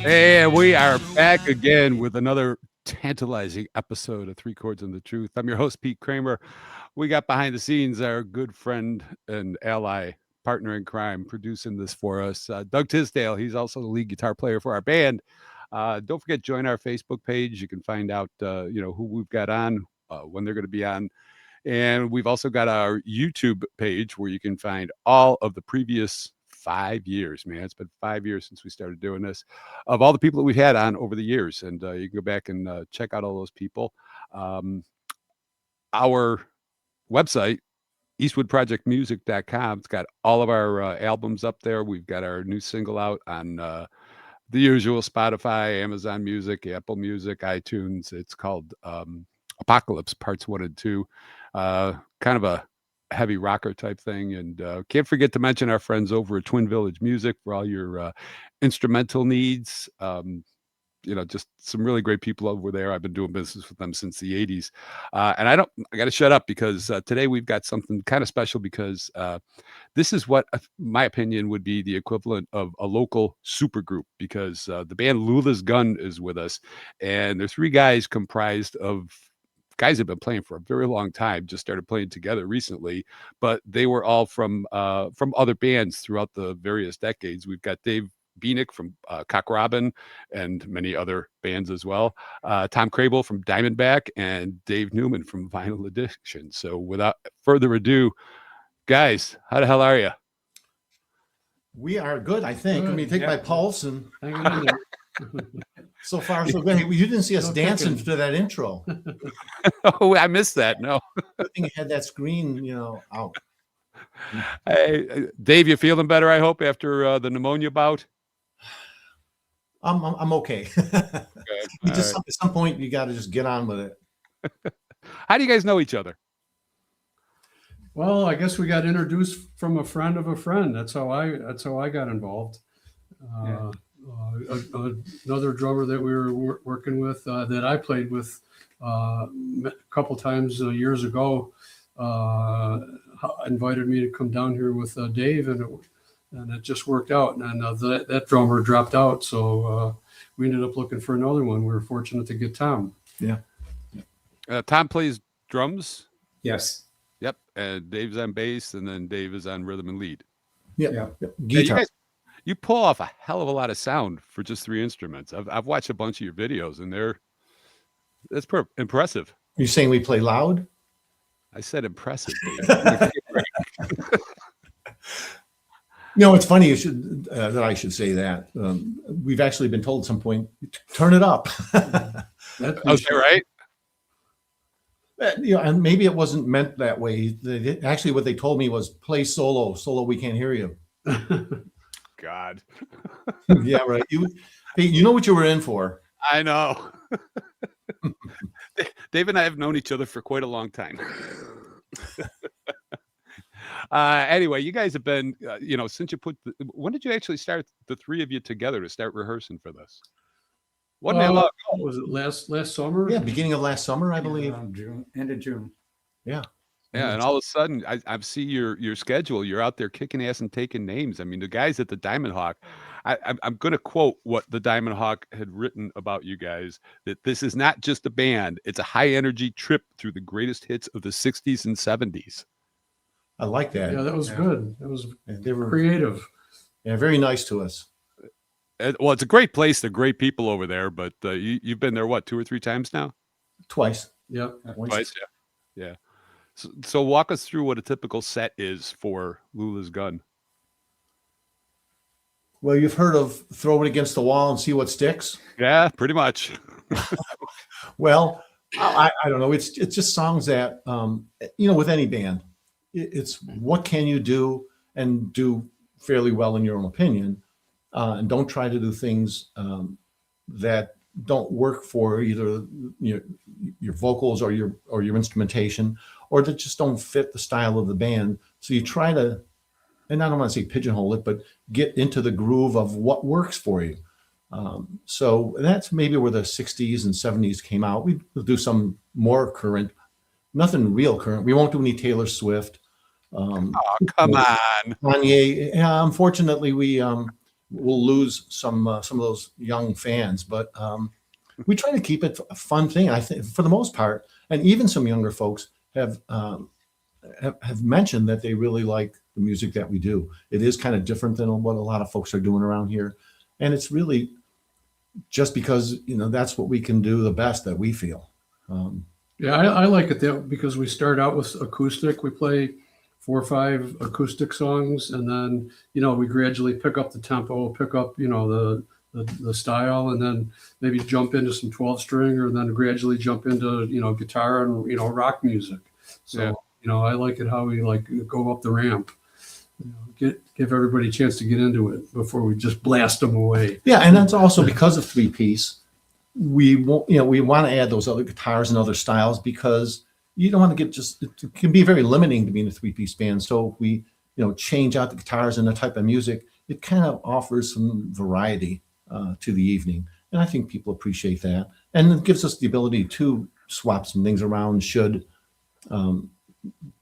And we are back again with another tantalizing episode of Three Chords and the Truth. I'm your host, Pete Kramer. We got behind the scenes our good friend and ally, partner in crime, producing this for us, Doug Tisdale. He's also the lead guitar player for our band. Don't forget, join our Facebook page. You can find out, who we've got on, when they're going to be on. And we've also got our YouTube page where you can find all of the previous 5 years, man. It's been 5 years since we started doing this, of all the people that we've had on over the years. And you can go back and check out all those people. Our website, eastwoodprojectmusic.com, it's got all of our albums up there. We've got our new single out on the usual Spotify, Amazon Music, Apple Music, iTunes. It's called Apocalypse Parts 1 and 2. Kind of a heavy rocker type thing. And can't forget to mention our friends over at Twin Village Music for all your instrumental needs. Just some really great people over there. I've been doing business with them since the 80s. And I got to shut up because today we've got something kind of special because this is what my opinion would be the equivalent of a local supergroup because the band Lula's Gun is with us. And there's three guys comprised of guys have been playing for a very long time, just started playing together recently, but they were all from other bands throughout the various decades. We've got Dave Bienik from Kraebel and many other bands as well. Tom Kraebel from Diamondback and Dave Neumann from Vinyl Addiction. So without further ado, guys, how the hell are you? We are good, I think. Good, I mean, take my pulse and hanging in there. so far so good. Hey, you didn't see us dancing to that intro. Oh, I missed that. No. Good thing you had that screen, out. Hey, Dave, you feeling better, I hope, after the pneumonia bout? I'm okay. At some point you got to just get on with it. How do you guys know each other? Well, I guess we got introduced from a friend of a friend. That's how I got involved. Another drummer that we were working with that I played with a couple times years ago invited me to come down here with Dave, and it just worked out. And that drummer dropped out, so we ended up looking for another one. We were fortunate to get Tom. Yeah. Tom plays drums. Yes. Yep. And Dave's on bass, and then Dave is on rhythm and lead. Yeah. Guitar. You pull off a hell of a lot of sound for just three instruments. I've watched a bunch of your videos, and that's impressive. You're saying we play loud? I said impressive. No, it's funny that I should say that. We've actually been told at some point, turn it up. Okay, right? And maybe it wasn't meant that way. Actually, what they told me was play solo. Solo, we can't hear you. God. Yeah, right. You know what you were in for. I know. Dave and I have known each other for quite a long time. Anyway, you guys have been, since you when did you actually start the three of you together to start rehearsing for this? Wasn't that long ago? Was it last summer? Yeah, beginning of last summer, I believe. End of June. Yeah. Yeah, and all of a sudden, I see your schedule. You're out there kicking ass and taking names. I mean, the guys at the Diamond Hawk, I'm going to quote what the Diamond Hawk had written about you guys, that this is not just a band. It's a high-energy trip through the greatest hits of the 60s and 70s. I like that. Yeah, that was good. That was they were creative. Yeah, very nice to us. Well, it's a great place. They're great people over there, but you've been there, what, 2 or 3 times now? Twice. Yep. Twice, yeah. So walk us through what a typical set is for Lula's Gun. Well, you've heard of throw it against the wall and see what sticks? Yeah, pretty much. Well, I don't know. It's just songs that, with any band, it's what can you do and do fairly well in your own opinion, and don't try to do things that don't work for either your vocals or your instrumentation, or that just don't fit the style of the band. So you try to, and I don't want to say pigeonhole it, but get into the groove of what works for you. So that's maybe where the 60s and 70s came out. We'll do some more current, nothing real current. We won't do any Taylor Swift. Oh, come on. Kanye. Yeah, unfortunately, we we'll lose some of those young fans, but we try to keep it a fun thing. I think for the most part, and even some younger folks have mentioned that they really like the music that we do. It is kind of different than what a lot of folks are doing around here, and it's really just because that's what we can do the best that we feel. Yeah, I like it that because we start out with acoustic. We play 4 or 5 acoustic songs, and then we gradually pick up the tempo, pick up the style, and then maybe jump into some 12 string, or then gradually jump into guitar and rock music. So I like it how we go up the ramp, give everybody a chance to get into it before we just blast them away. Yeah, and that's also because of 3-piece. We want to add those other guitars and other styles because you don't want to it can be very limiting to being a 3-piece band. So if we change out the guitars and the type of music, it kind of offers some variety to the evening, and I think people appreciate that, and it gives us the ability to swap some things around should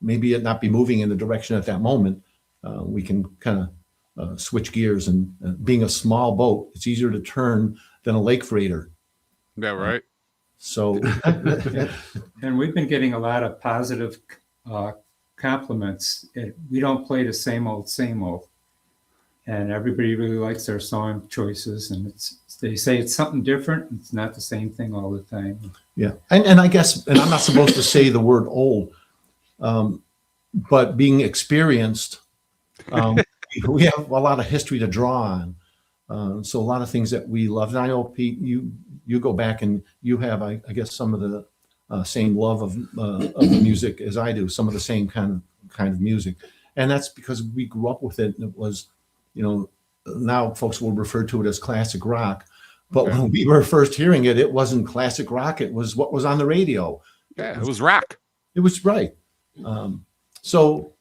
maybe it not be moving in the direction at that moment. We can kind of switch gears, and being a small boat, it's easier to turn than a lake freighter. Yeah, right. So, and we've been getting a lot of positive compliments. We don't play the same old, and everybody really likes our song choices. And they say it's something different. It's not the same thing all the time. Yeah, and I guess, and I'm not supposed to say the word old, but being experienced, we have a lot of history to draw on. So a lot of things that we love. And I know, Pete, you go back and you have, I guess, some of the same love of the music as I do. Some of the same kind of music, and that's because we grew up with it. And it was, now folks will refer to it as classic rock, but when we were first hearing it, it wasn't classic rock. It was what was on the radio. Yeah, it was rock. It was right. So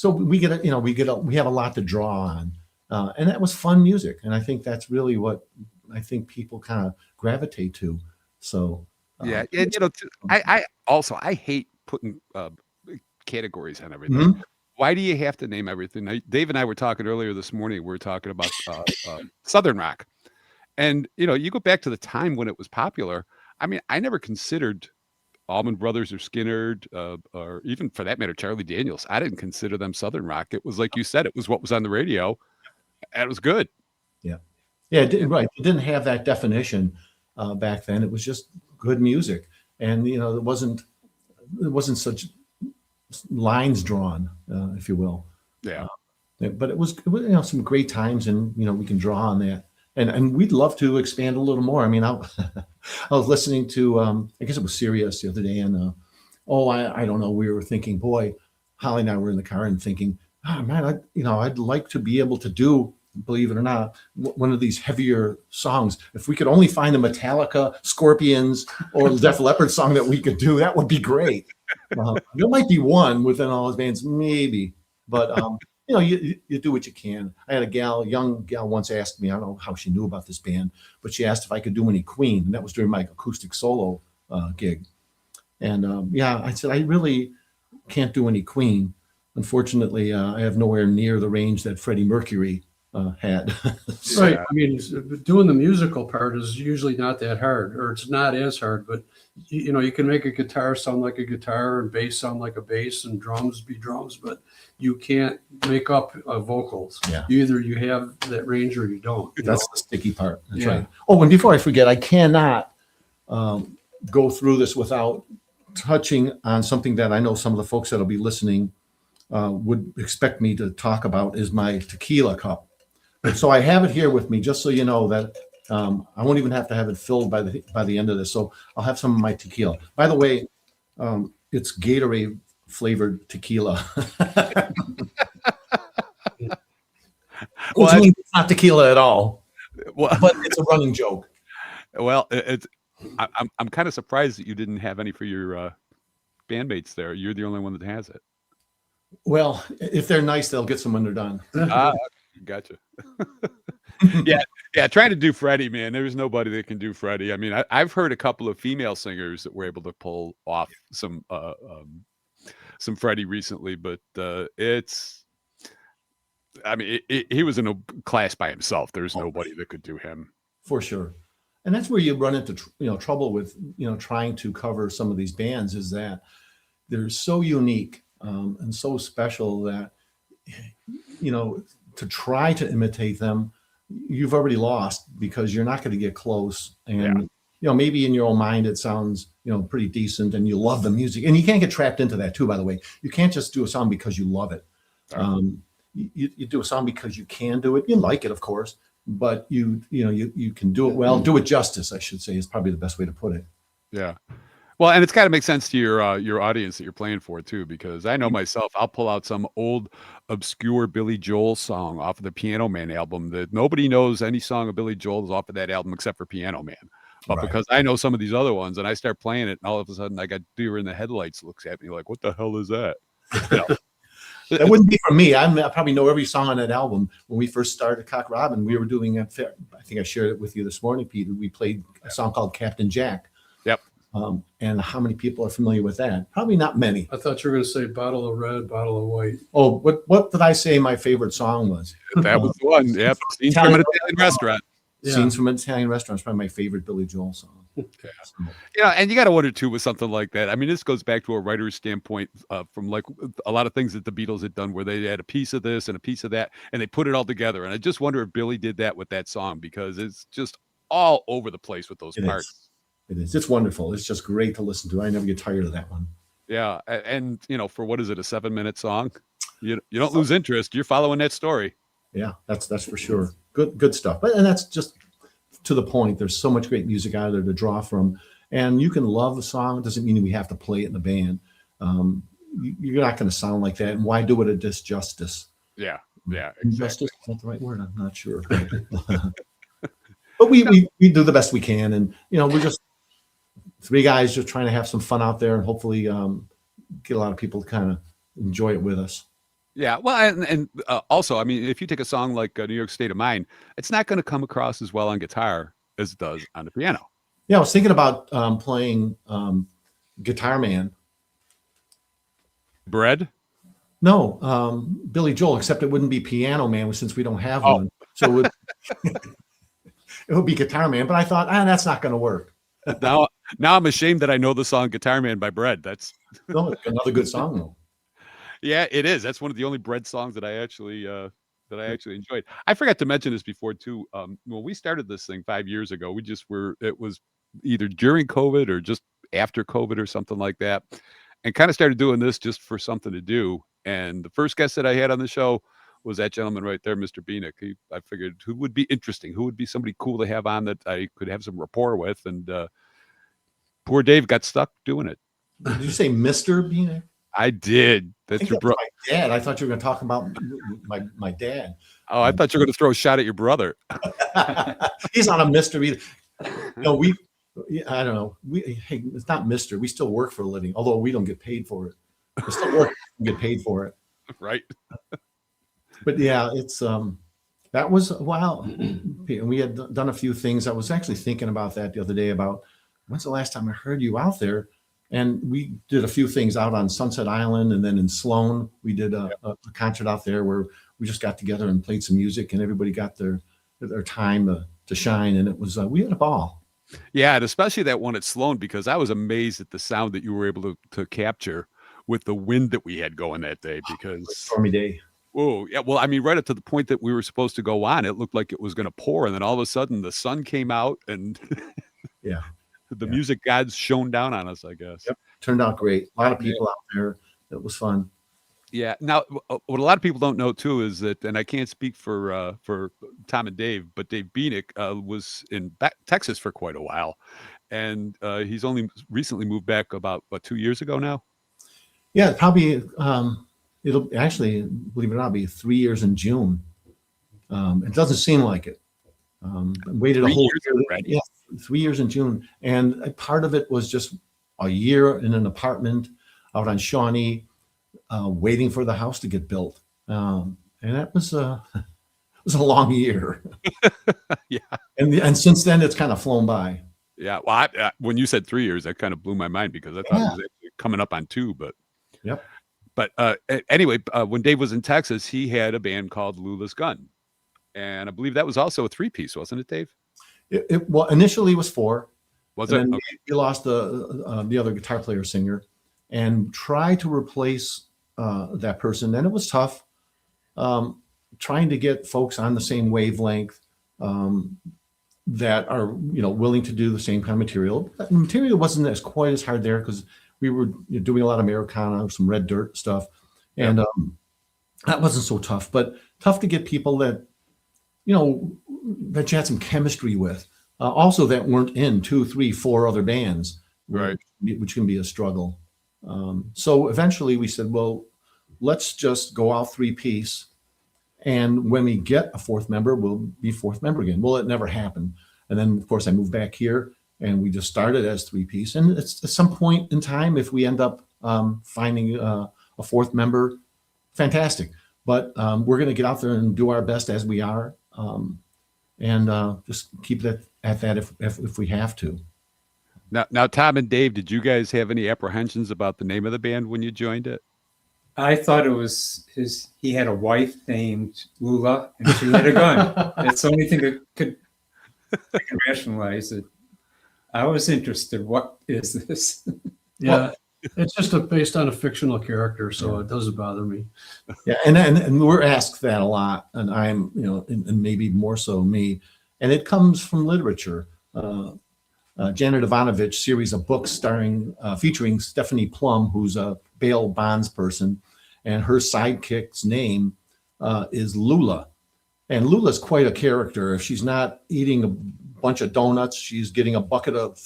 we have a lot to draw on. And that was fun music. And I think that's really what I think people kind of gravitate to. So, yeah. And, I hate putting categories on everything. Why do you have to name everything? Now, Dave and I were talking earlier this morning. We were talking about Southern rock. And, you go back to the time when it was popular. I mean, I never considered Allman Brothers or Skynyrd, or even for that matter, Charlie Daniels. I didn't consider them Southern rock. It was like you said, it was what was on the radio. And it was good. Yeah, right. It didn't have that definition back then. It was just good music, and it wasn't such lines drawn, if you will. Yeah. But it was some great times, and we can draw on that, and we'd love to expand a little more. I mean, I was listening to I guess it was Sirius the other day, and I don't know. We were thinking, boy, Holly and I were in the car and thinking, oh man, I'd like to be able to do, believe it or not, one of these heavier songs. If we could only find a Metallica, Scorpions, or Def Leppard song that we could do, that would be great. There might be one within all his bands, maybe, but you do what you can. I had a young gal once asked me, I don't know how she knew about this band, but she asked if I could do any Queen, and that was during my acoustic solo gig. And I said, I really can't do any Queen. Unfortunately, I have nowhere near the range that Freddie Mercury had. So, right. I mean, doing the musical part is usually not that hard, or it's not as hard, but you can make a guitar sound like a guitar and bass sound like a bass and drums be drums, but you can't make up vocals. Yeah. Either you have that range or you don't. That's the sticky part. That's right. Oh, and before I forget, I cannot go through this without touching on something that I know some of the folks that'll be listening would expect me to talk about, is my tequila cup. So I have it here with me, just so you know that I won't even have to have it filled by the end of this. So I'll have some of my tequila. By the way, it's Gatorade flavored tequila. Which means it's not tequila at all. Well, but it's a running joke. Well, I'm kind of surprised that you didn't have any for your bandmates there. You're the only one that has it. Well, if they're nice, they'll get some when they're done. Gotcha. Yeah. Trying to do Freddie, man. There's nobody that can do Freddie. I mean, I've heard a couple of female singers that were able to pull off some Freddie recently, but it's I mean, he was in a class by himself. There's nobody that could do him. For sure. And that's where you run into trouble with trying to cover some of these bands, is that they're so unique and so special that to try to imitate them, you've already lost, because you're not going to get close. And maybe in your own mind it sounds pretty decent and you love the music, and you can't get trapped into that too, by the way. You can't just do a song because you love it. You do a song because you can do it. You like it, of course, but you can do it well. Do it justice, I should say, is probably the best way to put it. Yeah. Well, and it's got to make sense to your audience that you're playing for too, because I know myself, I'll pull out some old obscure Billy Joel song off of the Piano Man album that nobody knows any song of Billy Joel's off of that album except for Piano Man. But because I know some of these other ones and I start playing it, and all of a sudden I got deer in the headlights looks at me like, what the hell is that? That wouldn't be for me. I probably know every song on that album. When we first started Cock Robin, we were doing I think I shared it with you this morning, Peter. We played a song called Captain Jack. Yep. And how many people are familiar with that? Probably not many. I thought you were going to say Bottle of Red, Bottle of White. Oh, what did I say my favorite song was? That was the one. Yep. Scenes from an Italian Restaurant. Yeah. Scenes from an Italian Restaurant is probably my favorite Billy Joel song. And you got to wonder too with something like that. I mean, this goes back to a writer's standpoint from like a lot of things that the Beatles had done, where they had a piece of this and a piece of that, and they put it all together. And I just wonder if Billy did that with that song, because it's just all over the place with those parts. It is. It's wonderful. It's just great to listen to. I never get tired of that one. Yeah, and for what is it, a 7-minute song? You don't lose interest. You're following that story. Yeah, that's for sure. Good stuff. And that's just to the point. There's so much great music out there to draw from, and you can love a song. It doesn't mean we have to play it in the band. You're not going to sound like that, and why do it a disjustice? Yeah, exactly. Injustice, is that the right word? I'm not sure. But we do the best we can, and we're just three guys just trying to have some fun out there, and hopefully get a lot of people to kind of enjoy it with us. Yeah, well, and also, I mean, if you take a song like New York State of Mind, it's not going to come across as well on guitar as it does on the piano. Yeah, I was thinking about playing Guitar Man. Bread? No, Billy Joel, except it wouldn't be Piano Man since we don't have one. So it would be Guitar Man. But I thought, that's not going to work. Now I'm ashamed that I know the song Guitar Man by Bread. That's another good song, though. Yeah, it is. That's one of the only Bread songs that I actually enjoyed. I forgot to mention this before too. When we started this thing 5 years ago, it was either during COVID or just after COVID or something like that, and kind of started doing this just for something to do. And the first guest that I had on the show was that gentleman right there, Mr. Bienik. I figured who would be interesting, who would be somebody cool to have on that I could have some rapport with, and poor Dave got stuck doing it. Did you say Mr. Bienik? I did. That's your brother. My dad. I thought you were going to talk about my dad. Oh, I thought you were going to throw a shot at your brother. He's not a Mr. either. No, I don't know. Hey, it's not Mr. We still work for a living, although we don't get paid for it. We still work and get paid for it. Right. But yeah, it's that was a while. And we had done a few things. I was actually thinking about that the other day, about when's the last time I heard you out there. And we did a few things out on Sunset Island, and then in Sloan, we did a concert out there where we just got together and played some music, and everybody got their time to shine. And it was we had a ball. Yeah, and especially that one at Sloan, because I was amazed at the sound that you were able to capture with the wind that we had going that day. Because stormy day. Oh, yeah. Well, I mean, right up to the point that we were supposed to go on, it looked like it was going to pour, and then all of a sudden the sun came out, and yeah. The music gods shone down on us, I guess. Yep. Turned out great. A lot of people out there. It was fun. Yeah. Now, what a lot of people don't know too is that, and I can't speak for Tom and Dave, but Dave Bienik was in Texas for quite a while, and he's only recently moved back about 2 years ago now. Yeah, probably. It'll actually, believe it or not, be 3 years in June. It doesn't seem like it. Waited a whole year already. Yeah, 3 years in June, and part of it was just a year in an apartment out on Shawnee, waiting for the house to get built, and that was it was a long year. Yeah, and since then it's kind of flown by. Yeah, well, when you said 3 years, that kind of blew my mind, because I thought it was actually coming up on 2, but yep. But anyway, when Dave was in Texas, he had a band called Lula's Gun, and I believe that was also a three-piece, wasn't it, Dave? Well, initially it was four, Was and it? then Okay. we lost the other guitar player singer, and tried to replace that person, and it was tough. Trying to get folks on the same wavelength that are willing to do the same kind of material. The material wasn't as quite as hard there because we were doing a lot of Americana, some Red Dirt stuff, and that wasn't so tough. But tough to get people that that you had some chemistry with, also that weren't in 2, 3, 4 other bands, Right. which can be a struggle. So eventually we said, well, let's just go out 3-piece. And when we get a fourth member, we'll be fourth member again. Well, it never happened. And then, of course, I moved back here and we just started as 3-piece. And it's at some point in time, if we end up finding a fourth member, fantastic. But we're going to get out there and do our best as we are, and just keep it at that if we have to. Now, Tom and Dave, did you guys have any apprehensions about the name of the band when you joined it? I thought it was he had a wife named Lula and she had a gun. That's the only thing that I can rationalize it. I was interested. What is this? Yeah, it's just based on a fictional character, so it doesn't bother me. Yeah, and we're asked that a lot, and I'm and maybe more so me, and it comes from literature. Janet Ivanovich series of books featuring Stephanie Plum, who's a bail bonds person, and her sidekick's name is Lula. And Lula's quite a character. If she's not eating a bunch of donuts, she's getting a bucket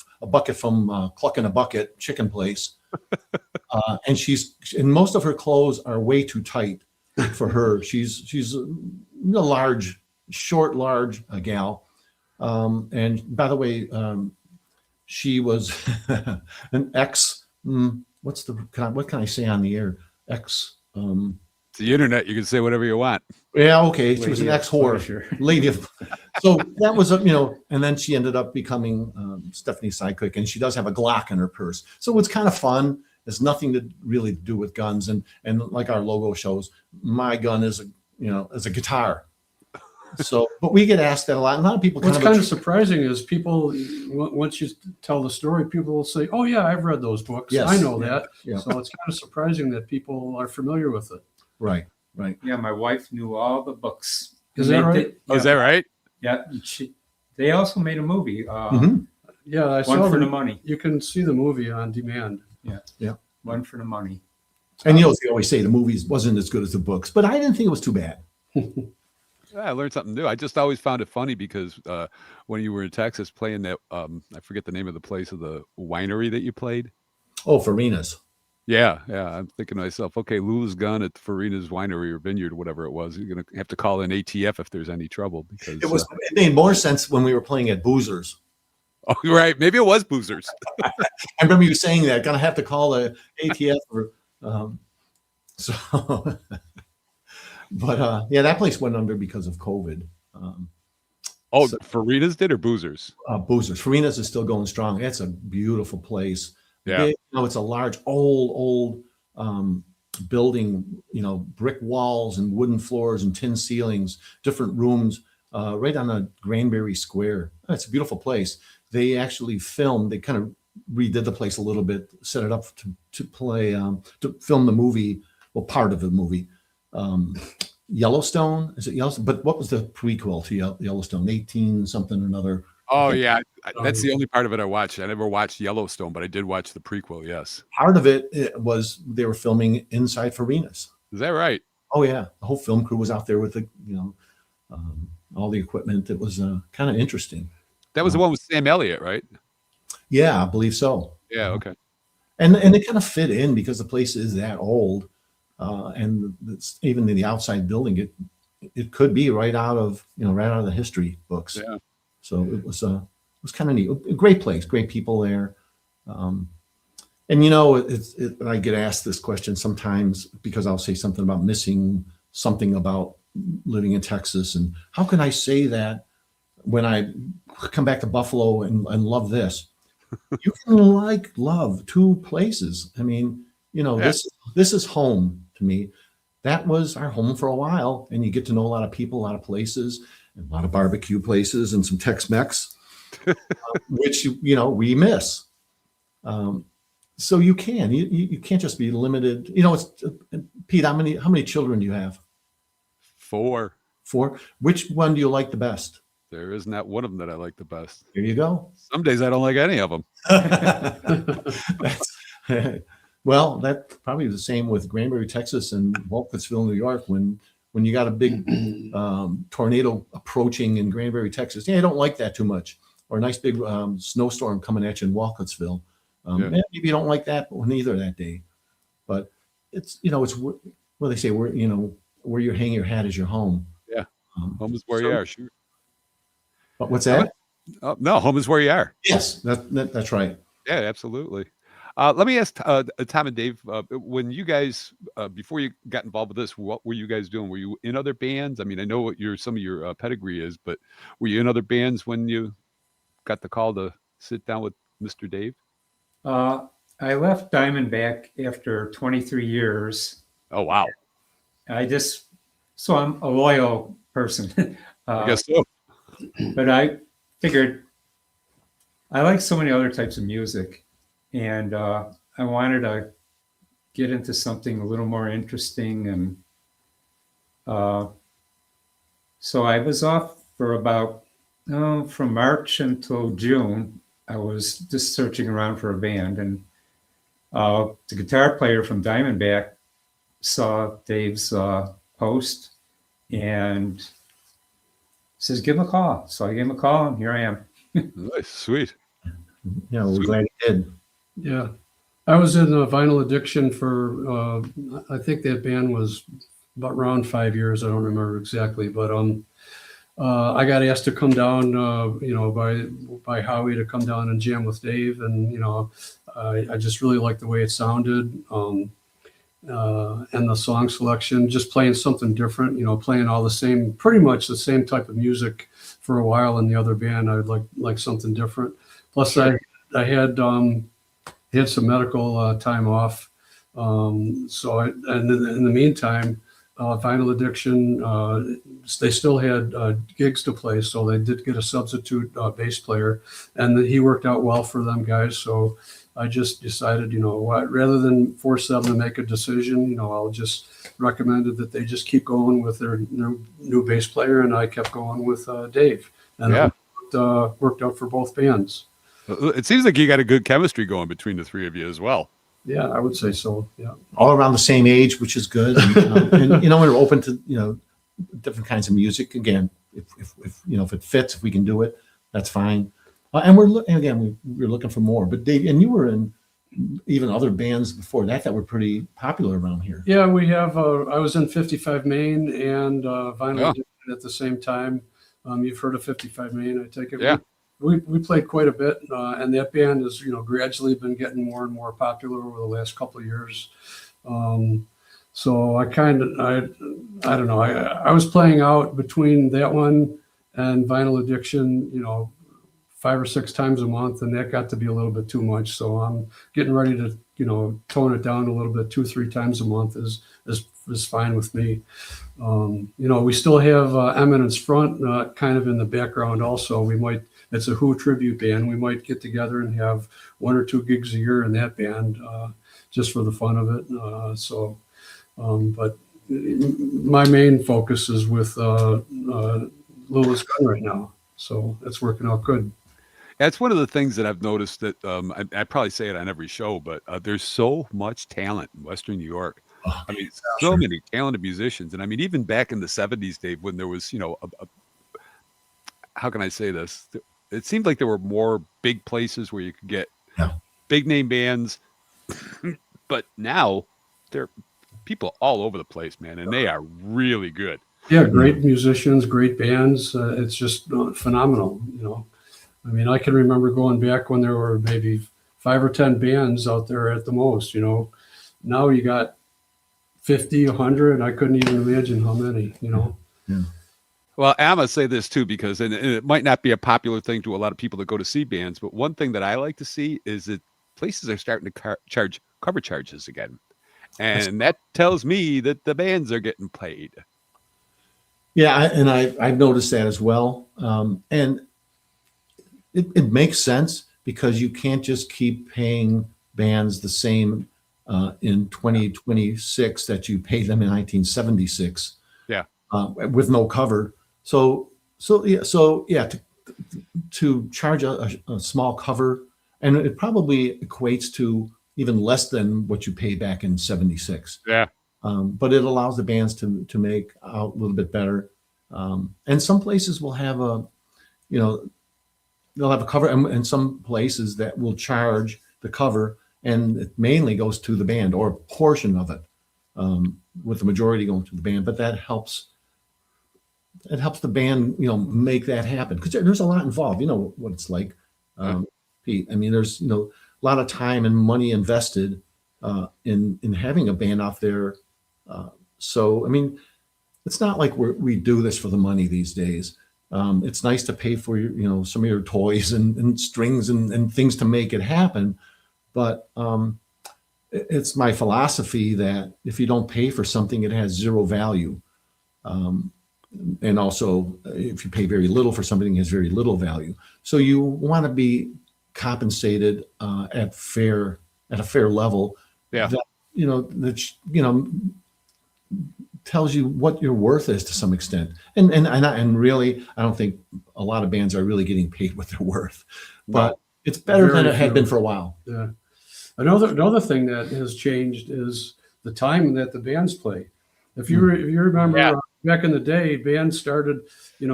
from Cluck in a Bucket chicken place. And most of her clothes are way too tight for her. She's a large gal. And by the way, she was an ex. What can I say on the air? Ex. It's the internet. You can say whatever you want. Yeah, okay. She was an Lady of ex-whore. pleasure. Lady of. So that was and then she ended up becoming Stephanie's sidekick, and she does have a Glock in her purse. So it's kind of fun. It's nothing to really do with guns, and like our logo shows, my gun is a guitar. So, but we get asked that a lot. And a lot of people What's kind of surprising is people, once you tell the story, people will say, "Oh yeah, I've read those books. Yes. I know that." Yeah. So it's kind of surprising that people are familiar with it. Right. Yeah, my wife knew all the books. Is that right? Oh, is that right? Yeah. They also made a movie. Mhm. Yeah, I One saw for the the money. You can see the movie on demand. One for the money. And they always say the movies wasn't as good as the books, but I didn't think it was too bad. Yeah, I learned something new. I just always found it funny because when you were in Texas playing that, I forget the name of the place of the winery that you played. Oh, Farina's. Yeah. I'm thinking to myself, okay, Lula's Gun at Farina's winery or vineyard, whatever it was. You're going to have to call in ATF if there's any trouble because It made more sense when we were playing at Boozer's. oh, right. Maybe it was Boozer's. I remember you saying that. Gonna have to call the ATF or so. But that place went under because of COVID. Farina's did or Boozer's? Boozer's. Farina's is still going strong. It's a beautiful place. Yeah. It's a large, old building, brick walls and wooden floors and tin ceilings, different rooms, right on a Granbury Square. It's a beautiful place. They actually filmed, they kind of redid the place a little bit, set it up to play, to film the movie, well, part of the movie. Yellowstone, is it Yellowstone? But what was the prequel to Yellowstone? 18 something or another. Oh, yeah. That's the only part of it I watched. I never watched Yellowstone, but I did watch the prequel, yes. Part of it was they were filming inside Farina's. Is that right? Oh, yeah. The whole film crew was out there with all the equipment. It was kind of interesting. That was the one with Sam Elliott, right? Yeah, I believe so. Yeah, okay. And it kind of fit in because the place is that old. And it's, even in the outside building, it could be right out of the history books. Yeah. So it was kind of neat. A great place, great people there. And I get asked this question sometimes because I'll say something about missing something about living in Texas, and how can I say that when I come back to Buffalo and love this? You can love two places. I mean, Yeah. This is home to me. That was our home for a while, and you get to know a lot of people, a lot of places, and a lot of barbecue places, and some Tex-Mex, which we miss. So you can't just be limited. It's Pete. How many children do you have? 4. 4. Which one do you like the best? There isn't that one of them that I like the best. There you go. Some days I don't like any of them. Well, that's probably the same with Granbury, Texas, and Walkertsville, New York. When you got a big tornado approaching in Granbury, Texas, I don't like that too much. Or a nice big snowstorm coming at you in Walkertsville. Maybe you don't like that one either that day. But it's what they say, where you hang your hat is your home. Yeah, home is where you are. Sure. But what's that? No, home is where you are. Yes, that's right. Yeah, absolutely. Let me ask Tom and Dave, when you guys, before you got involved with this, what were you guys doing? Were you in other bands? I mean, I know what some of your pedigree is, but were you in other bands when you got the call to sit down with Mr. Dave? I left Diamondback after 23 years. Oh, wow. So I'm a loyal person. I guess so. But I figured I like so many other types of music, and I wanted to get into something a little more interesting. And so I was off for about, from March until June. I was just searching around for a band, and the guitar player from Diamondback saw Dave's post and says, "Give him a call." So I gave him a call, and here I am. Nice, sweet. Yeah, we're glad you did. Yeah. I was in Vinyl Addiction for, I think that band was about around 5 years. I don't remember exactly, but I got asked to come down, by Howie to come down and jam with Dave. And, I just really liked the way it sounded. And the song selection, just playing something different, playing all pretty much the same type of music for a while in the other band. I'd like something different. Plus, sure. I had some medical time off. In the meantime, Vinyl Addiction, they still had gigs to play, so they did get a substitute bass player, and he worked out well for them guys. So I just decided, rather than force them to make a decision, I'll just recommended that they just keep going with their new bass player, and I kept going with Dave, and it worked out for both bands. It seems like you got a good chemistry going between the three of you as well. Yeah, I would say so. Yeah, all around the same age, which is good, and we're open to different kinds of music. Again, if it fits, if we can do it, that's fine. And we're looking for more. But Dave, and you were in even other bands before that were pretty popular around here. Yeah, we have. I was in 55 Main and Vinyl Addiction at the same time. You've heard of 55 Main, I take it. Yeah. We played quite a bit, and that band has gradually been getting more and more popular over the last couple of years. So I don't know. I was playing out between that one and Vinyl Addiction, 5 or 6 times a month, and that got to be a little bit too much. So I'm getting ready to, tone it down a little bit. 2-3 times a month is fine with me. We still have Eminence Front kind of in the background also. It's a Who tribute band. We might get together and have 1 or 2 gigs a year in that band just for the fun of it. But my main focus is with Lula's Gun right now. So it's working out good. That's one of the things that I've noticed that I probably say it on every show, but there's so much talent in Western New York. I mean, so many talented musicians. And I mean, even back in the 70s, Dave, when there was, how can I say this? It seemed like there were more big places where you could get big name bands, but now there are people all over the place, man, and they are really good. Yeah, great musicians, great bands. It's just phenomenal, I mean, I can remember going back when there were maybe 5 or 10 bands out there at the most, Now you got 50, 100. I couldn't even imagine how many, Yeah. Well, I'm going to say this too, because and it might not be a popular thing to a lot of people that go to see bands, but one thing that I like to see is that places are starting to charge cover charges again. And that tells me that the bands are getting paid. Yeah, I've noticed that as well, and it makes sense because you can't just keep paying bands the same in 2026 that you paid them in 1976 Yeah. with no cover. So yeah, to charge a small cover, and it probably equates to even less than what you paid back in 76. Yeah. But it allows the bands to make out a little bit better. And some places will have they'll have a cover, and some places that will charge the cover, and it mainly goes to the band or a portion of it, with the majority going to the band. But that helps. It helps the band, make that happen, because there's a lot involved. You know what it's like, Pete. I mean, there's a lot of time and money invested in having a band out there. So I mean, it's not like we do this for the money these days. It's nice to pay for your, some of your toys and strings and things to make it happen. But it's my philosophy that if you don't pay for something, it has zero value. And also, if you pay very little for something, it has very little value. So you want to be compensated at a fair level. Yeah. That tells you what your worth is to some extent. And really, I don't think a lot of bands are really getting paid what they're worth, but it's better than it had been for a while. Yeah. Another thing that has changed is the time that the bands play. If you remember back in the day, bands started, 10,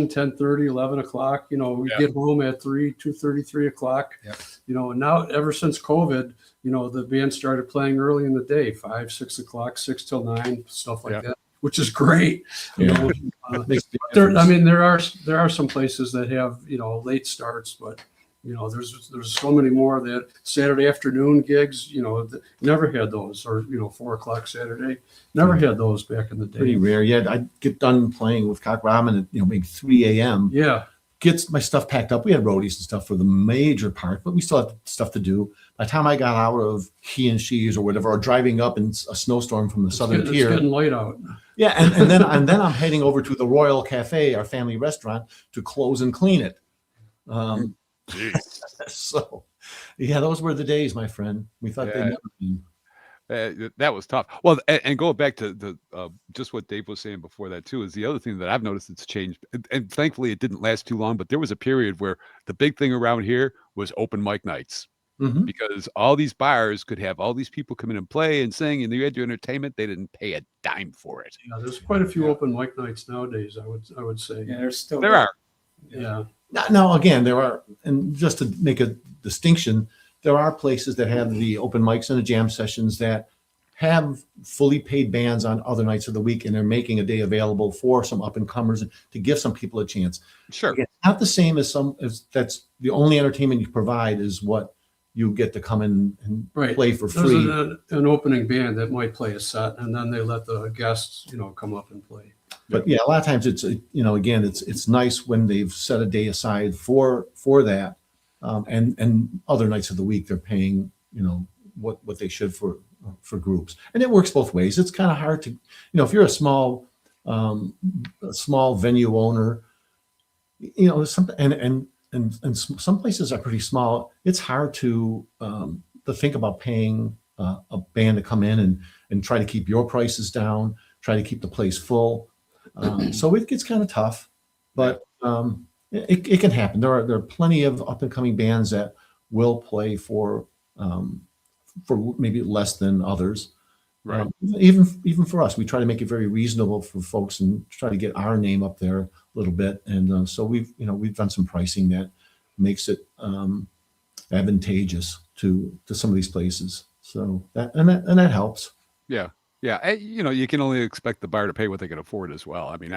10:30, 11 o'clock. We get home at 2:30, 3 o'clock. Yeah. And now ever since COVID, the band started playing early in the day, 5, 6 o'clock, 6 till 9, stuff like that, which is great. Yeah. There are some places that have, late starts, but there's so many more that Saturday afternoon gigs, never had those, or 4 o'clock Saturday, never had those back in the day. Pretty rare. Yeah, I'd get done playing with Cock Robin at maybe 3 a.m. Yeah. Get my stuff packed up. We had roadies and stuff for the major part, but we still had stuff to do. By the time I got out of he and she's or whatever, or driving up in a snowstorm from the southern tier, it's getting light out. Yeah, and then I'm heading over to the Royal Cafe, our family restaurant, to close and clean it. So, yeah, those were the days, my friend. We thought they'd never been. That was tough. Well, and going back to the just what Dave was saying before that too, is the other thing that I've noticed that's changed, and thankfully it didn't last too long. But there was a period where the big thing around here was open mic nights, because all these bars could have all these people come in and play and sing, and you had your entertainment. They didn't pay a dime for it. Yeah, there's quite a few open mic nights nowadays. I would say. Yeah, there are. Yeah. Now, again, there are, and just to make a distinction, there are places that have the open mics and the jam sessions that have fully paid bands on other nights of the week, and they're making a day available for some up and comers to give some people a chance. Sure. Again, not the same as that's the only entertainment you provide is what you get to come in and play for free. There's an opening band that might play a set, and then they let the guests, come up and play. But yeah, a lot of times it's again it's nice when they've set a day aside for that, and other nights of the week they're paying what they should for groups, and it works both ways. It's kind of hard to if you're a small venue owner, some and some places are pretty small. It's hard to think about paying a band to come in and try to keep your prices down, try to keep the place full. So it gets kind of tough, but it can happen. There are plenty of up and coming bands that will play for maybe less than others. Right. Even for us, we try to make it very reasonable for folks and try to get our name up there a little bit. And so we've done some pricing that makes it advantageous to some of these places. So that helps. Yeah. Yeah, you can only expect the bar to pay what they can afford as well. I mean,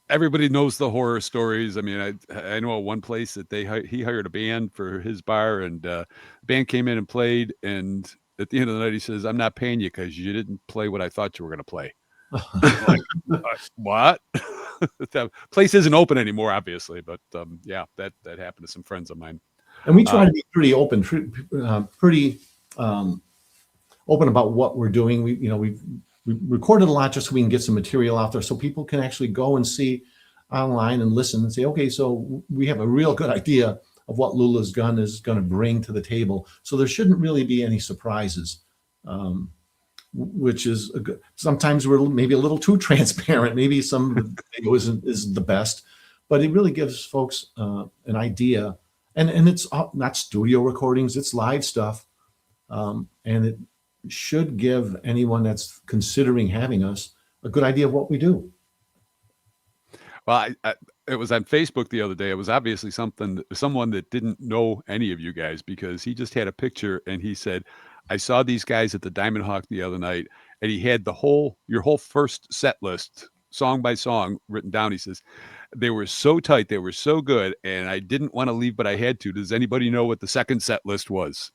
everybody knows the horror stories. I mean, I know one place that he hired a band for his bar, and the band came in and played, and at the end of the night, he says, "I'm not paying you because you didn't play what I thought you were going to play." Like, what? The place isn't open anymore, obviously, but that happened to some friends of mine. And we try to be pretty open, pretty open about what we're doing. We recorded a lot just so we can get some material out there, so people can actually go and see online and listen and say, okay, so we have a real good idea of what Lula's gun is going to bring to the table. So there shouldn't really be any surprises, which is sometimes we're maybe a little too transparent. Maybe some of the video isn't the best, but it really gives folks an idea. And it's not studio recordings, it's live stuff. And it should give anyone that's considering having us a good idea of what we do. Well, it was on Facebook the other day. It was obviously someone that didn't know any of you guys, because he just had a picture and he said, I saw these guys at the Diamond Hawk the other night, and he had your whole first set list, song by song, written down. He says, they were so tight, they were so good, and I didn't want to leave, but I had to. Does anybody know what the second set list was?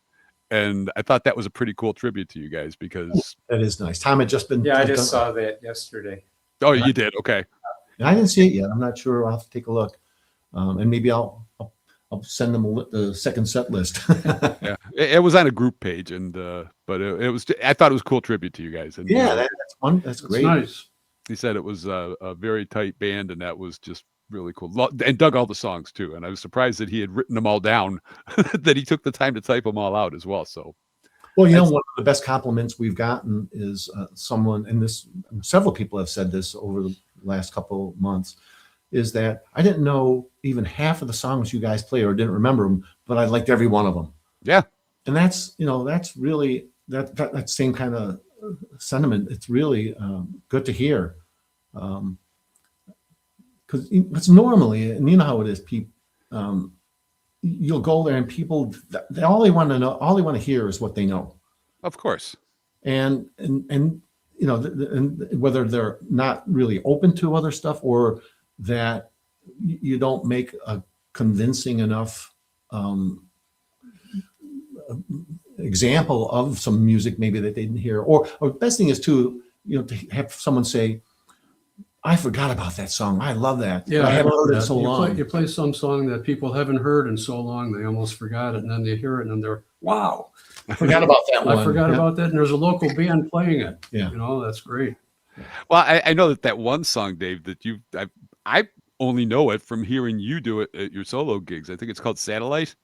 And I thought that was a pretty cool tribute to you guys, because That is nice. Tom had just been. Yeah, I just saw that yesterday. oh, you did? Okay. I didn't see it yet. I'm not sure. I'll have to take a look, and maybe I'll send them the second set list. Yeah, it was on a group page, and but it was. I thought it was a cool tribute to you guys. And Yeah, that's fun. That's great. Nice. he said it was a very tight band, and that was just really cool. And dug all the songs too. And I was surprised that he had written them all down, that he took the time to type them all out as well. So, Well, one of the best compliments we've gotten is someone, and several people have said this over the last couple months, is that I didn't know even half of the songs you guys play, or didn't remember them, but I liked every one of them. yeah. And that's really that same kind of sentiment. It's really good to hear, because it's normally, and you know how it is, people. You'll go there and people, all they want to hear is what they know. Of course. And and whether they're not really open to other stuff, or that you don't make a convincing enough example of some music maybe that they didn't hear, or the best thing is to have someone say, I forgot about that song. I love that. Yeah, I haven't heard it in so long. You play some song that people haven't heard in so long, they almost forgot it, and then they hear it and they're, wow, I forgot about that one. I forgot about that, and there's a local band playing it. Yeah. That's great. Well, I know that one song, Dave, that I only know it from hearing you do it at your solo gigs. I think it's called Satellite.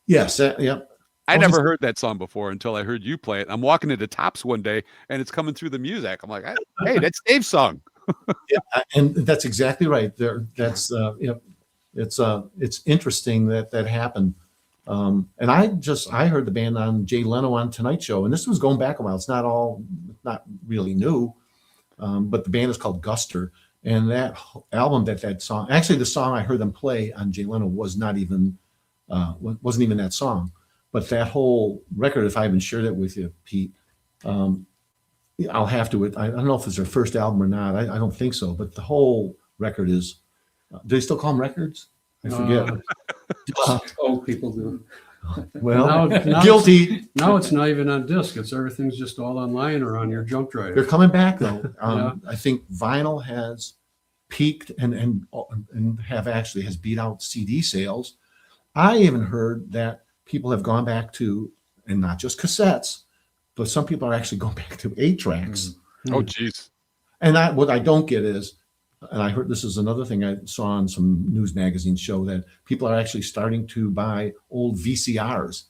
Yes. Yep. I never heard that song before until I heard you play it. I'm walking into Tops one day and it's coming through the music. I'm like, hey, that's Dave's song. Yeah, and that's exactly right. That's it's interesting that happened. And I heard the band on Jay Leno on Tonight Show, and this was going back a while. It's not really new, but the band is called Guster, and that album, that song, actually the song I heard them play on Jay Leno wasn't even that song, but that whole record. If I haven't shared it with you, Pete. I'll have to. I don't know if it's their first album or not. I don't think so. But the whole record is. Do they still call them records? I forget. Old people do. Well, now guilty. Now it's not even on disc. Everything's just all online or on your jump drive. They're coming back though. Yeah. I think vinyl has peaked and has beat out CD sales. I even heard that people have gone back to, and not just cassettes, but some people are actually going back to 8 tracks. Oh, geez. And what I don't get is, and I heard this is another thing I saw on some news magazines show, that people are actually starting to buy old VCRs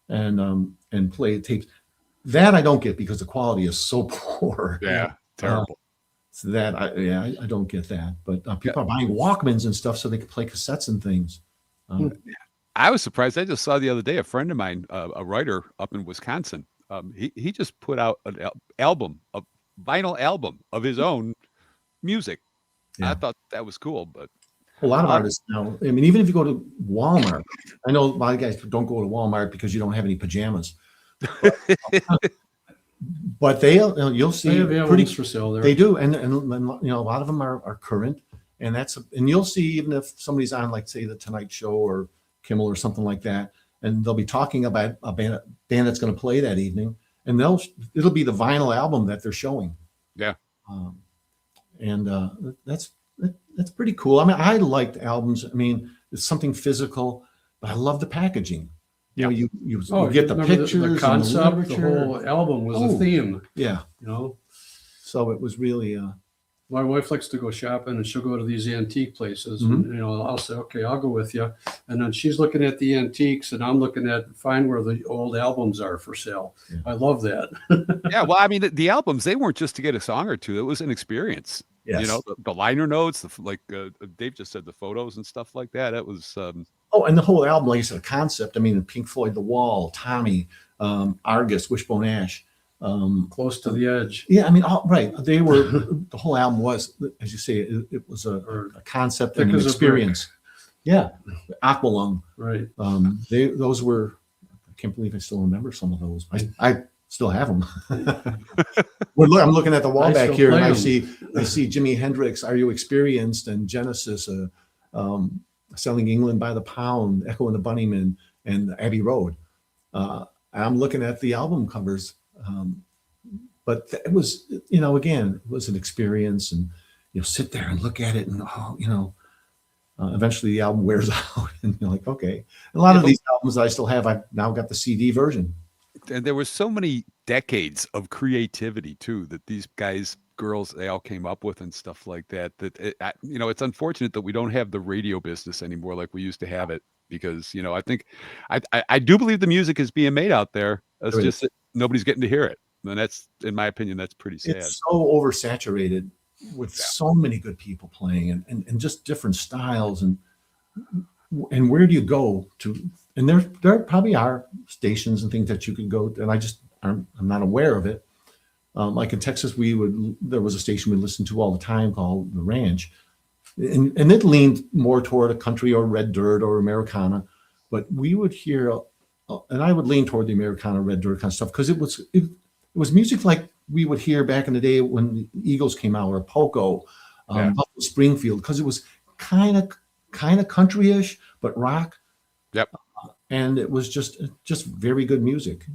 and play tapes. That I don't get, because the quality is so poor. Yeah, terrible. So that I don't get that. But people are buying Walkmans and stuff so they can play cassettes and things. I was surprised. I just saw the other day a friend of mine, a writer up in Wisconsin. He just put out an vinyl album of his own music. Yeah. I thought that was cool, but A lot of artists now, I mean, even if you go to Walmart, I know a lot of guys don't go to Walmart because you don't have any pajamas. But you'll see They have albums for sale there. They do, and a lot of them are current, and you'll see, even if somebody's on, like, say, the Tonight Show or Kimmel or something like that, and they'll be talking about a band that's going to play that evening, and it'll be the vinyl album that they're showing. Yeah. That's pretty cool. I mean, I liked albums. I mean, it's something physical, but I love the packaging. You know, you Oh, get the remember pictures, the concept, and the the literature. whole album was Oh. a theme. Yeah, You know, so it was really my wife likes to go shopping, and she'll go to these antique places. Mhm. And, you know, I'll say, okay, I'll go with you. And then she's looking at the antiques, and I'm looking at find where the old albums are for sale. Yeah. I love that. Yeah, well, I mean, the albums, they weren't just to get a song or two. It was an experience. You yes. know, the liner notes, like Dave just said, the photos and stuff like that. It was, Oh, and the whole album, like you said, a concept. I mean, Pink Floyd, The Wall, Tommy, Argus, Wishbone Ash. Close to the edge. Yeah, I mean, right. They were the whole album was, as you say, it was a concept and Thick an as a experience. Yeah, Aqualung. Right. Those were. I can't believe I still remember some of those. I still have them. I'm looking at the wall I back still here, and play I see Jimi Hendrix, "Are You Experienced?" and Genesis, "Selling England by the Pound," Echo and the Bunnymen, and Abbey Road. I'm looking at the album covers. But it was, you know, again, it was an experience, and you'll sit there and look at it, and eventually the album wears out, and you're like, okay. A lot of these albums I still have, I've now got the CD version. and there was so many decades of creativity too that these guys, girls, they all came up with and stuff like that. You know, it's unfortunate that we don't have the radio business anymore like we used to have it, because you know, I think I do believe the music is being made out there. It's just that nobody's getting to hear it. And that's, in my opinion, that's pretty sad. It's so oversaturated with so many good people playing, and just different styles, and where do you go to? And there probably are stations and things that you could go to, and I'm not aware of it. Like in Texas, there was a station we listened to all the time called The Ranch, and it leaned more toward a country or Red Dirt or Americana, but we would hear, and I would lean toward the Americana, Red Dirt kind of stuff, because it was music like we would hear back in the day when the Eagles came out, or Poco, Buffalo Springfield, because it was kind of country-ish, but rock. Yep. And it was just very good music.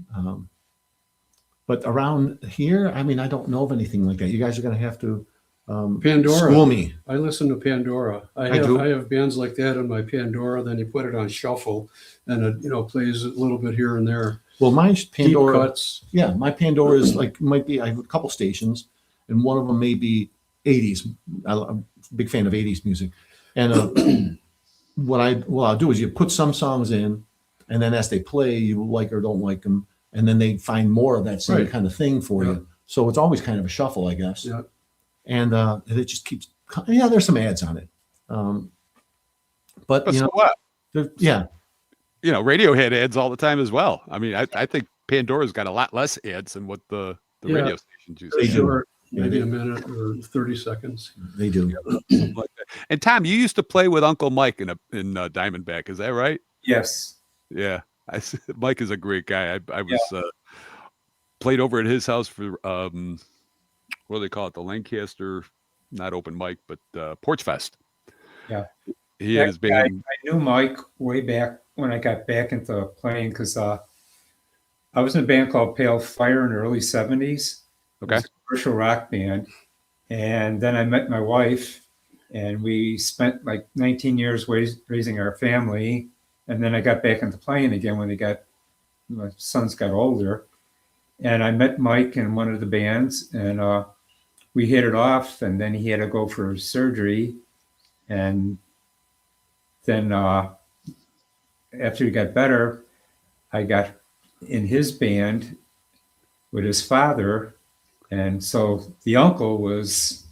But around here, I mean, I don't know of anything like that. You guys are going to have to Pandora. school me. I listen to Pandora. I have bands like that on my Pandora. Then you put it on shuffle, and it plays a little bit here and there. Well, my Pandora, Deep cuts. yeah, my Pandora is I have a couple stations, and one of them may be 80s. I'm a big fan of 80s music, and what I'll do is you put some songs in, and then as they play, you like or don't like them, and then they find more of that same kind of thing for you. So it's always kind of a shuffle, I guess. Yeah. And it just keeps. Yeah, there's some ads on it, but you so know what? Yeah. You know, radio had ads all the time as well. I mean, I think Pandora's got a lot less ads than what the radio stations use. They do. Short, Yeah, maybe they- a minute or 30 seconds. They do. Something like that. And Tom, you used to play with Uncle Mike in Diamondback, is that right? Yes. Yeah, Mike is a great guy. I was played over at his house for what do they call it? The Lancaster, not open mic, but Porch Fest. Yeah. He had his I band. knew Mike way back when I got back into playing, because I was in a band called Pale Fire in the early 70s. Okay. It was a commercial rock band. And then I met my wife, and we spent like 19 years raising our family. And then I got back into playing again when my sons got older. And I met Mike in one of the bands, and we hit it off. And then he had to go for surgery. And then after he got better, I got in his band with his father. And so the uncle was...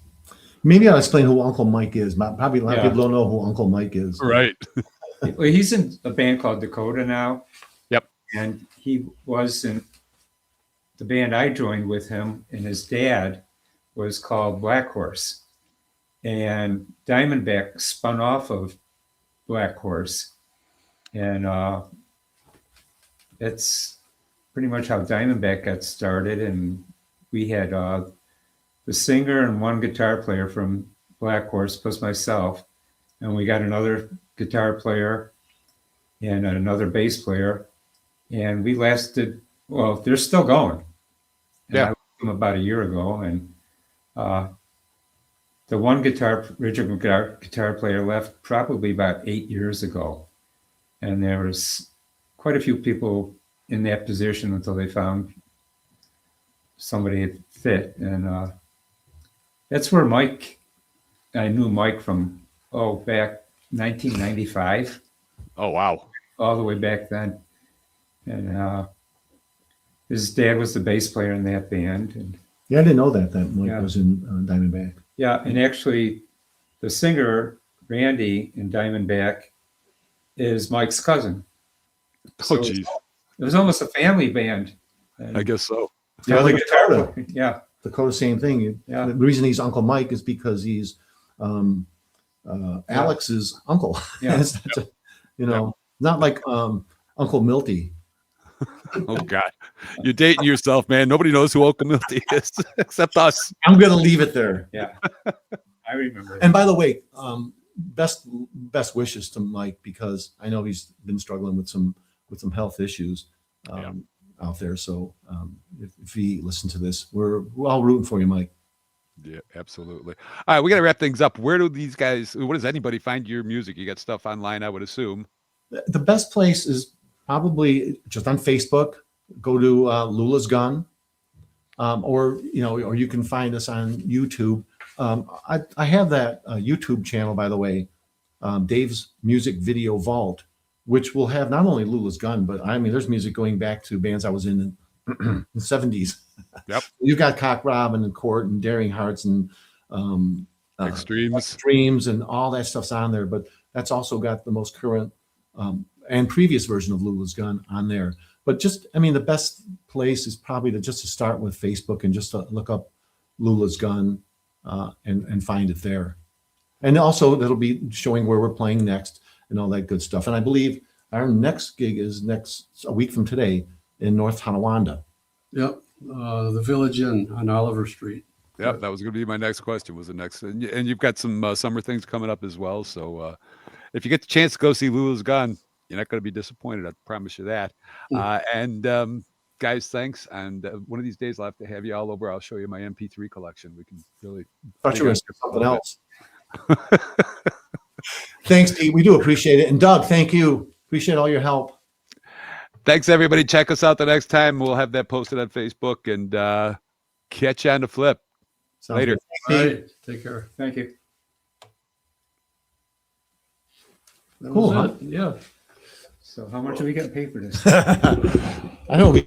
Maybe I'll explain who Uncle Mike is. Probably a lot of people don't know who Uncle Mike is. Right. Well, he's in a band called Dakota now. Yep. And he was in the band I joined with him, and his dad was called Black Horse. And Diamondback spun off of Black Horse. And that's pretty much how Diamondback got started. And we had the singer and one guitar player from Black Horse plus myself. And we got another guitar player and another bass player. And we lasted, well, they're still going. And Yeah. I left them about a year ago. And the one original guitar player left probably about 8 years ago. And there was quite a few people in that position until they found somebody that fit. And that's where I knew Mike from, back 1995, Oh, wow. all the way back then. And his dad was the bass player in that band. And Yeah, I didn't know that Mike Yeah. was in Diamondback. yeah, and actually the singer, Randy in Diamondback, is Mike's cousin. Oh, So geez. it was almost a family band. I guess so. The Yeah, other like guitar Dakota. player, yeah, Dakota, same thing. Yeah. The reason he's Uncle Mike is because he's Alex's uncle. yeah. It's not not like Uncle Milty. Oh, God. You're dating yourself, man. Nobody knows who Uncle Milty is except us. I'm going to leave it there. Yeah, I remember. And by the way, best wishes to Mike, because I know he's been struggling with some health issues out there. So if he listens to this, we're all rooting for you, Mike. Yeah, absolutely. All right, we got to wrap things up. Where does anybody find your music? You got stuff online, I would assume. The best place is probably just on Facebook. Go to Lula's Gun, or you can find us on YouTube. I have that YouTube channel, by the way, Dave's Music Video Vault, which will have not only Lula's Gun, but I mean, there's music going back to bands I was in the 70s. Yep. You've got Cock Robin and Court and Daring Hearts and Extremes. and all that stuff's on there. But that's also got the most current and previous version of Lula's Gun on there. But the best place is probably to start with Facebook and just to look up Lula's Gun and find it there. And also that'll be showing where we're playing next and all that good stuff. And I believe our next gig is a week from today in North Tonawanda. Yep. The Village Inn on Oliver Street. Yep, that was going to be my next question. Was the next, and you've got some summer things coming up as well. So if you get the chance to go see Lula's Gun, you're not going to be disappointed. I promise you that. And guys, thanks. And one of these days I'll have to have you all over. I'll show you my MP3 collection. We can really. I thought you were going to say something else. Thanks, Pete. We do appreciate it. And Doug, thank you. Appreciate all your help. Thanks, everybody. Check us out the next time. We'll have that posted on Facebook, and catch you on the flip. Sounds Later. good. All Thanks, Pete. right. Take care. Thank you. That Cool, was huh? it. Yeah. So how much are we getting paid for this? I know.